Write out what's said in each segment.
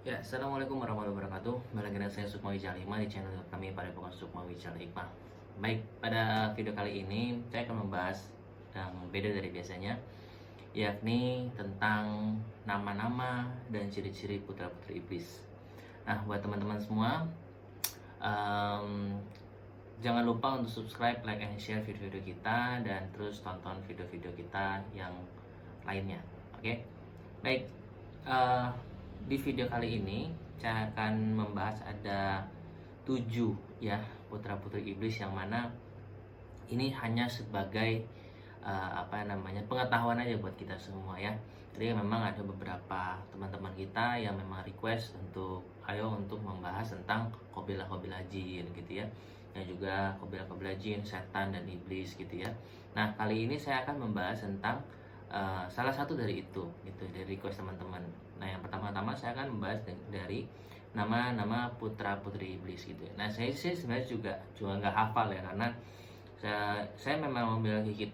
Ya, assalamualaikum warahmatullahi wabarakatuh. Balik dengan saya Sukma Wijal Hikmah di channel kami Padepokan Sukma Wijal Hikmah. Baik, pada video kali ini saya akan membahas yang beda dari biasanya, yakni tentang nama-nama dan ciri-ciri putra-putri iblis. Nah, buat teman-teman semua, jangan lupa untuk subscribe, like, and share video-video kita, dan terus tonton video-video kita yang lainnya. Oke, baik. eh, di video kali ini saya akan membahas ada 7 ya putra-putri iblis, yang mana ini hanya sebagai pengetahuan aja buat kita semua ya. Jadi memang ada beberapa teman-teman kita yang memang request untuk untuk membahas tentang kobilah-kobilah jin gitu ya, dan juga kobilah-kobilah jin, setan dan iblis gitu ya. Nah, kali ini saya akan membahas tentang salah satu dari itu gitu, dari request teman-teman. Nah, yang pertama-tama saya akan membahas dari nama-nama putra putri iblis gitu ya. Nah, saya sih sebenarnya juga nggak hafal ya, karena saya memang memiliki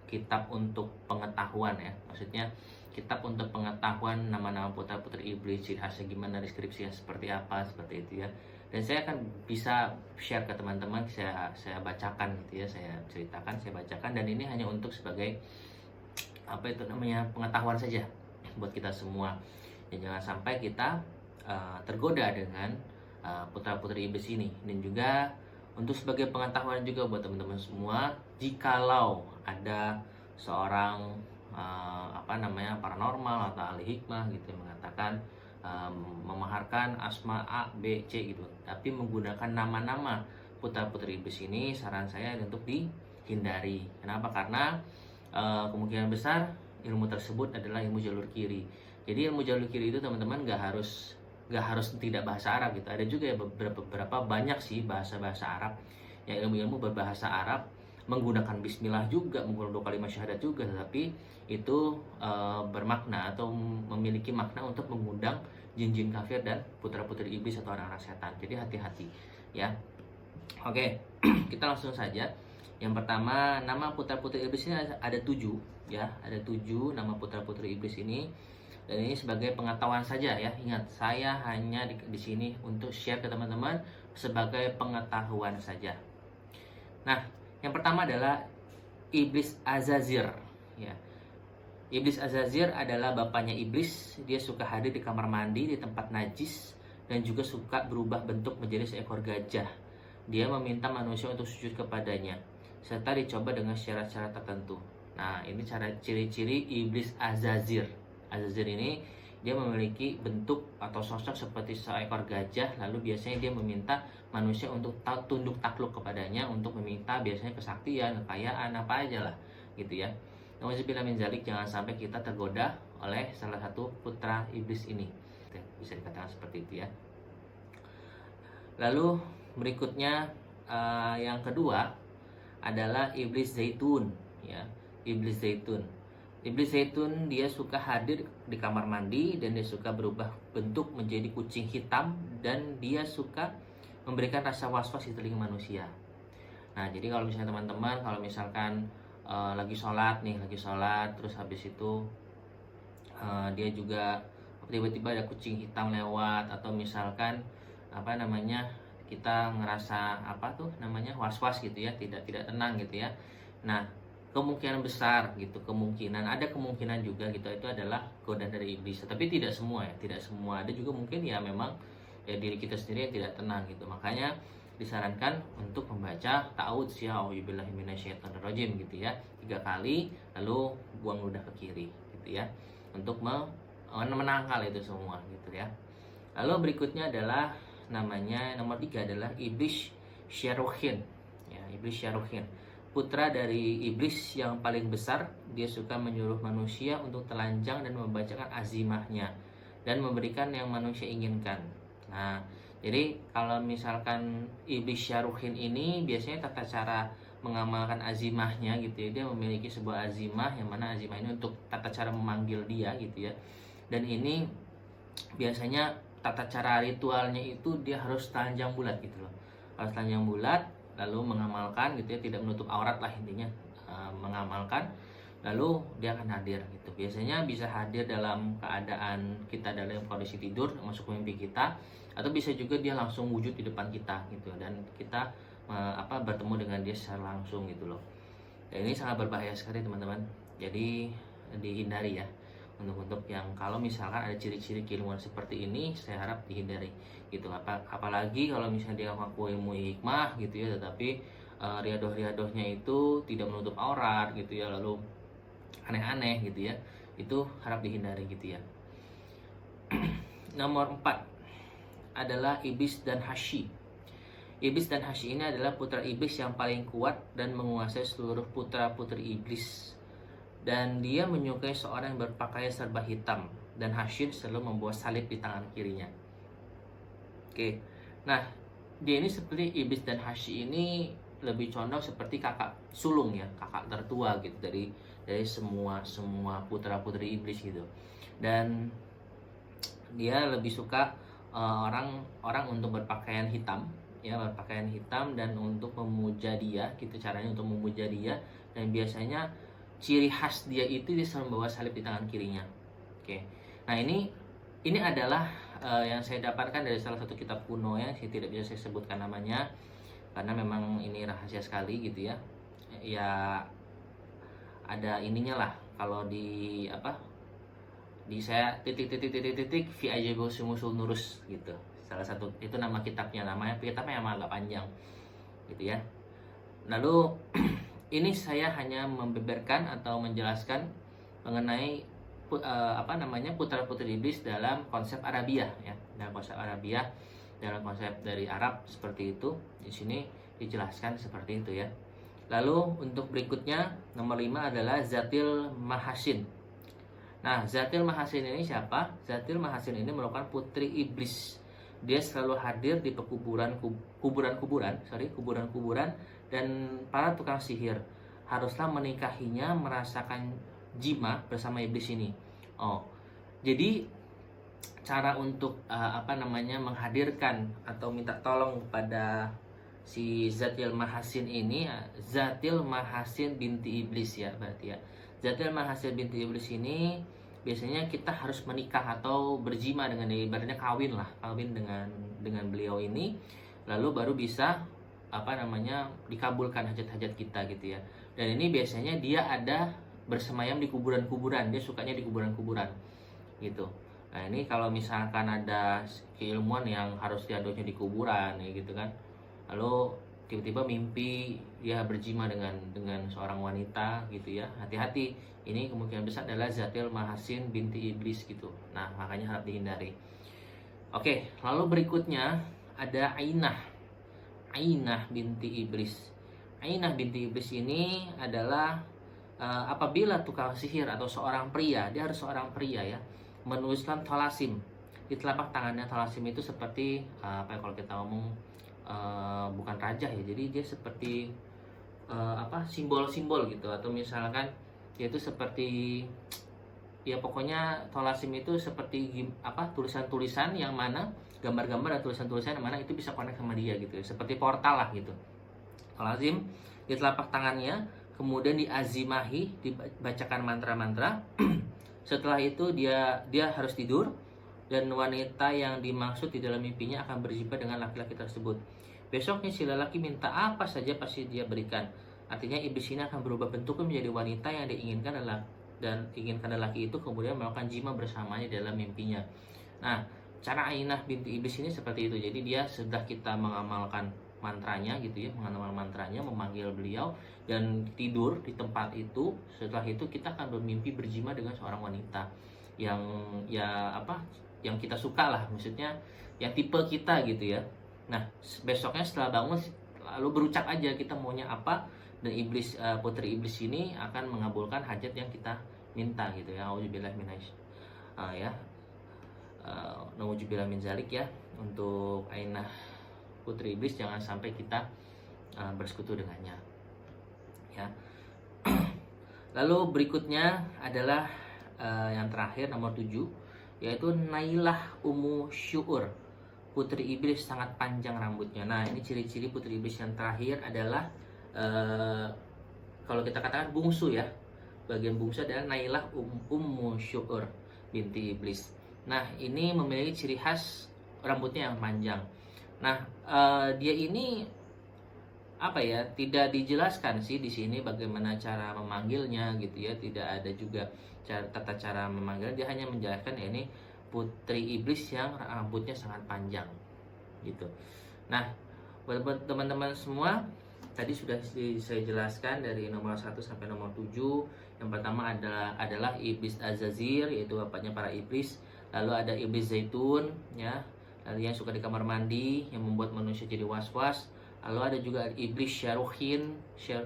kitab untuk pengetahuan ya, maksudnya kitab untuk pengetahuan nama-nama putra putri iblis, ciri khasnya gimana, deskripsinya seperti apa, seperti itu ya. Dan saya akan bisa share ke teman-teman, saya bacakan gitu ya, saya ceritakan, saya bacakan, dan ini hanya untuk sebagai pengetahuan saja buat kita semua. Dan jangan sampai kita tergoda dengan putra putri iblis ini. Dan juga untuk sebagai pengetahuan juga buat teman-teman semua, jikalau ada seorang paranormal atau ahli hikmah gitu yang mengatakan memaharkan asma A, B, C gitu, tapi menggunakan nama-nama putra putri iblis ini, saran saya untuk dihindari. Kenapa? Karena kemungkinan besar ilmu tersebut adalah ilmu jalur kiri. Jadi ilmu jalur kiri itu teman-teman nggak harus tidak bahasa Arab gitu. Ada juga ya beberapa banyak sih bahasa Arab, yang ilmu-ilmu berbahasa Arab menggunakan bismillah juga, menggunakan 2 kalimat syahadat juga, tetapi itu bermakna atau memiliki makna untuk mengundang jin-jin kafir dan putra-putri iblis atau anak-anak setan. Jadi hati-hati ya. Oke, kita langsung saja. Yang pertama, nama putra-putri iblis ini ada 7 ya, ada 7 nama putra-putri iblis ini. Dan ini sebagai pengetahuan saja ya. Ingat, saya hanya di sini untuk share ke teman-teman sebagai pengetahuan saja. Nah, yang pertama adalah iblis Azazir ya. Iblis Azazir adalah bapaknya iblis. Dia suka hadir di kamar mandi, di tempat najis, dan juga suka berubah bentuk menjadi seekor gajah. Dia meminta manusia untuk sujud kepadanya, serta dicoba dengan syarat-syarat tertentu. Nah, ini cara ciri-ciri iblis Azazir. Azazir ini dia memiliki bentuk atau sosok seperti seekor gajah, lalu biasanya dia meminta manusia untuk tunduk takluk kepadanya, untuk meminta biasanya kesaktian, kekayaan, apa aja lah gitu ya. Nauzubillah min zalik, jangan sampai kita tergoda oleh salah satu putra iblis ini. Bisa dikatakan seperti itu ya. Lalu berikutnya yang kedua adalah iblis zaitun ya. Iblis zaitun dia suka hadir di kamar mandi, dan dia suka berubah bentuk menjadi kucing hitam, dan dia suka memberikan rasa was-was di telinga manusia. Nah, jadi kalau misalnya teman-teman, kalau misalkan lagi sholat terus habis itu dia juga tiba-tiba ada kucing hitam lewat, atau misalkan kita ngerasa was-was gitu ya, tidak tenang gitu ya. Nah, kemungkinan besar gitu, ada kemungkinan juga gitu, itu adalah godaan dari iblis. Tapi tidak semua ya, tidak semua. Ada juga mungkin ya memang ya diri kita sendiri yang tidak tenang gitu. Makanya disarankan untuk membaca ta'awudz ya, auzubillahi minasyaitonirrajim gitu ya, 3 kali, lalu buang ludah ke kiri gitu ya, untuk menangkal itu semua gitu ya. Lalu berikutnya adalah nomor 3 adalah iblis Syarukhin ya. Iblis Syarukhin, putra dari iblis yang paling besar. Dia suka menyuruh manusia untuk telanjang dan membacakan azimahnya, dan memberikan yang manusia inginkan. Nah, jadi kalau misalkan iblis Syarukhin ini biasanya tata cara mengamalkan azimahnya gitu ya, dia memiliki sebuah azimah, yang mana azimah ini untuk tata cara memanggil dia gitu ya. Dan ini biasanya tata cara ritualnya itu dia harus telanjang bulat gitu loh, harus telanjang bulat, lalu mengamalkan gitu ya, tidak menutup aurat lah intinya, mengamalkan lalu dia akan hadir gitu. Biasanya bisa hadir dalam keadaan kita dalam kondisi tidur masuk mimpi kita, atau bisa juga dia langsung wujud di depan kita gitu, dan kita bertemu dengan dia secara langsung gitu loh. Dan ini sangat berbahaya sekali teman-teman, jadi dihindari ya. Untuk yang kalau misalkan ada ciri-ciri keilmuan seperti ini, saya harap dihindari gitu. Apalagi kalau misalnya dia ngaku ilmu hikmah gitu ya, tetapi riadoh-riadohnya itu tidak menutup aurat gitu ya, lalu aneh-aneh gitu ya, itu harap dihindari gitu ya. Nomor 4 adalah iblis dan hasyi. Iblis dan hasyi ini adalah putra iblis yang paling kuat dan menguasai seluruh putra-putri iblis. Dan dia menyukai seorang yang berpakaian serba hitam, dan hasyi selalu membawa salib di tangan kirinya. Oke. Nah, dia ini seperti iblis dan hasyi ini lebih condong seperti kakak sulung ya, kakak tertua gitu dari semua putra-putri iblis gitu. Dan dia lebih suka orang untuk berpakaian hitam ya, berpakaian hitam dan untuk memuja dia gitu, caranya untuk memuja dia. Dan biasanya ciri khas dia itu dia selalu membawa salib di tangan kirinya. Oke. Nah, ini adalah yang saya dapatkan dari salah satu kitab kuno ya, saya tidak bisa saya sebutkan namanya karena memang ini rahasia sekali gitu ya. Ya ada ininya lah, kalau di saya titik fi ajabu sumusul nurus gitu. Salah satu itu nama kitabnya, kitabnya yang agak panjang gitu ya. Lalu ini saya hanya membeberkan atau menjelaskan mengenai putra-putri iblis dalam konsep Arabiah ya, dalam konsep Arabiah, dalam konsep dari Arab seperti itu. Di sini dijelaskan seperti itu ya. Lalu untuk berikutnya nomor 5 adalah Zatil Mahasin. Nah, Zatil Mahasin ini siapa? Zatil Mahasin ini merupakan putri iblis. Dia selalu hadir di kuburan-kuburan dan para tukang sihir haruslah menikahinya, merasakan jima bersama iblis ini. Jadi cara untuk menghadirkan atau minta tolong kepada si Zatil Mahasin ini, Zatil Mahasin binti iblis ya berarti ya. Zatil Mahasin binti iblis ini biasanya kita harus menikah atau berjima dengan dia, ibaratnya kawin dengan beliau ini, lalu baru bisa dikabulkan hajat-hajat kita gitu ya. Dan ini biasanya dia ada bersemayam di kuburan-kuburan, dia sukanya di kuburan-kuburan gitu. Nah, ini kalau misalkan ada keilmuan yang harus diaduknya di kuburan ya gitu kan, lalu tiba-tiba mimpi dia berjima dengan seorang wanita gitu ya, hati-hati, ini kemungkinan besar adalah Zatil Mahasin binti iblis gitu. Nah, makanya harap dihindari. Oke, lalu berikutnya ada Ainah binti iblis. Ainah binti iblis ini adalah apabila tukang sihir atau seorang pria, dia harus seorang pria ya, menuliskan thalasim di telapak tangannya. Thalasim itu seperti kalau kita ngomong bukan raja ya, jadi dia seperti simbol-simbol gitu, atau misalkan dia itu seperti ya pokoknya thalasim itu seperti tulisan-tulisan yang mana, gambar-gambar dan tulisan-tulisan yang mana itu bisa connect sama dia gitu, seperti portal lah gitu. Thalasim di telapak tangannya, kemudian diazimahi, dibacakan mantra-mantra. Setelah itu dia harus tidur, dan wanita yang dimaksud di dalam mimpinya akan berjumpa dengan laki-laki tersebut. Besoknya si lelaki minta apa saja pasti dia berikan. Artinya iblis ini akan berubah bentuknya menjadi wanita yang diinginkan inginkan lelaki itu kemudian melakukan jima bersamanya dalam mimpinya. Nah, cara Ainah binti iblis ini seperti itu. Jadi dia sudah kita mengamalkan mantranya gitu ya, memanggil beliau dan tidur di tempat itu. Setelah itu kita akan bermimpi berjima dengan seorang wanita yang kita suka lah, maksudnya yang tipe kita gitu ya. Nah, besoknya setelah bangun lalu berucap aja kita maunya apa, dan iblis putri iblis ini akan mengabulkan hajat yang kita minta gitu ya. Auzubillah nauzubillah min zalik ya. Untuk Ainah putri iblis jangan sampai kita bersekutu dengannya ya. Lalu berikutnya adalah yang terakhir nomor 7, yaitu Nailah Ummu Syu'ur, putri iblis sangat panjang rambutnya. Nah, ini ciri-ciri putri iblis yang terakhir adalah kalau kita katakan bungsu ya, bagian bungsu adalah Nailah Ummu Syu'ur binti Iblis. Nah, ini memiliki ciri khas rambutnya yang panjang. Nah, dia ini apa ya, tidak dijelaskan sih di sini bagaimana cara memanggilnya gitu ya, tidak ada juga tata cara memanggil, dia hanya menjelaskan ya ini putri iblis yang rambutnya sangat panjang gitu. Nah, buat teman-teman semua, tadi sudah saya jelaskan dari nomor 1 sampai nomor 7. Yang pertama adalah iblis Azazir, yaitu bapaknya para iblis. Lalu ada iblis Zaitun ya, lalu yang suka di kamar mandi yang membuat manusia jadi was-was. Lalu ada juga iblis Syarukhin,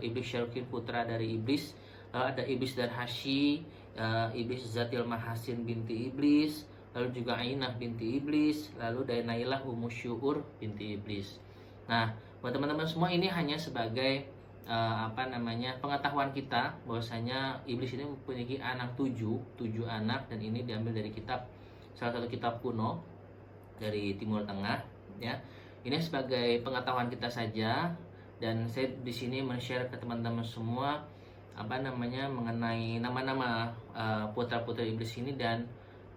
iblis Syarukhin putra dari iblis. Lalu ada iblis Darhashi, iblis Zatil Mahasin binti iblis. Lalu juga Ainah binti iblis. Lalu dari Nailah Ummu Syu'ur binti iblis. Nah, buat teman-teman semua, ini hanya sebagai pengetahuan kita bahwasanya iblis ini memiliki anak 7 anak, dan ini diambil dari salah satu kitab kuno dari Timur Tengah ya. Ini sebagai pengetahuan kita saja, dan saya di sini men-share ke teman-teman semua mengenai nama-nama putra-putri iblis ini dan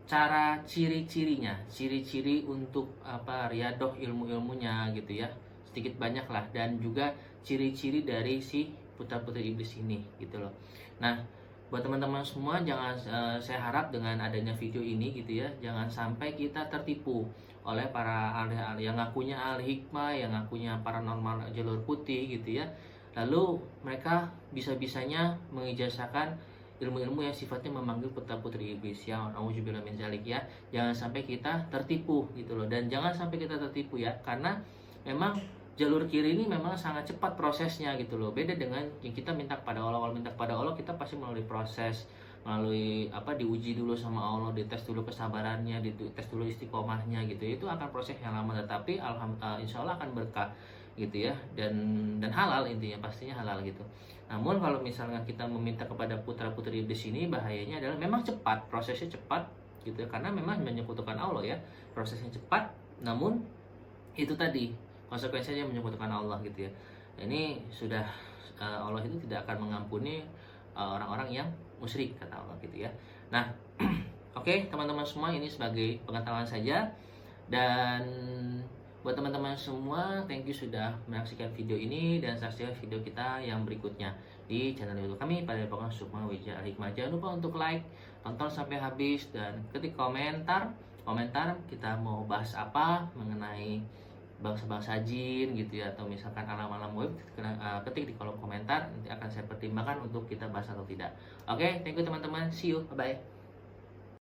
cara ciri-cirinya, ciri-ciri untuk riadoh ilmu-ilmunya gitu ya. Sedikit banyak lah, dan juga ciri-ciri dari si putra-putri iblis ini gitu loh. Nah, buat teman-teman semua, jangan saya harap dengan adanya video ini gitu ya, jangan sampai kita tertipu oleh para ahli-ahli yang ngakunya ahli hikmah, yang ngakunya paranormal jalur putih gitu ya. Lalu mereka bisa-bisanya mengijazahkan ilmu-ilmu yang sifatnya memanggil putra-putri iblis ya. Auzubillahi min dzalik ya. Jangan sampai kita tertipu gitu loh, dan jangan sampai kita tertipu ya, karena memang jalur kiri ini memang sangat cepat prosesnya gitu loh. Beda dengan yang kita minta kepada Allah. Kalau minta kepada Allah, kita pasti melalui proses, melalui diuji dulu sama Allah, dites dulu kesabarannya, dites dulu istiqomahnya gitu. Itu akan proses yang lama, tetapi insya Allah akan berkah gitu ya, dan halal, intinya pastinya halal gitu. Namun kalau misalnya kita meminta kepada putra-putri iblis ini, bahayanya adalah memang cepat, prosesnya cepat gitu ya, karena memang menyekutukan Allah ya, prosesnya cepat, namun itu tadi konsekuensinya menyekutukan Allah gitu ya. Ini sudah Allah itu tidak akan mengampuni orang-orang yang musyrik, kata Allah gitu ya. Nah, oke, teman-teman semua, ini sebagai pengetahuan saja. Dan buat teman-teman semua, thank you sudah menyaksikan video ini, dan saksikan video kita yang berikutnya di channel YouTube kami pada Pokok Sukma Wijaya Hikmah. Jangan lupa untuk like, tonton sampai habis, dan ketik komentar kita mau bahas apa mengenai bangsa-bangsa jin gitu ya, atau misalkan alam-alam web, ketik di kolom komentar, nanti akan saya pertimbangkan untuk kita bahas atau tidak. Oke, thank you teman-teman, see you, bye bye.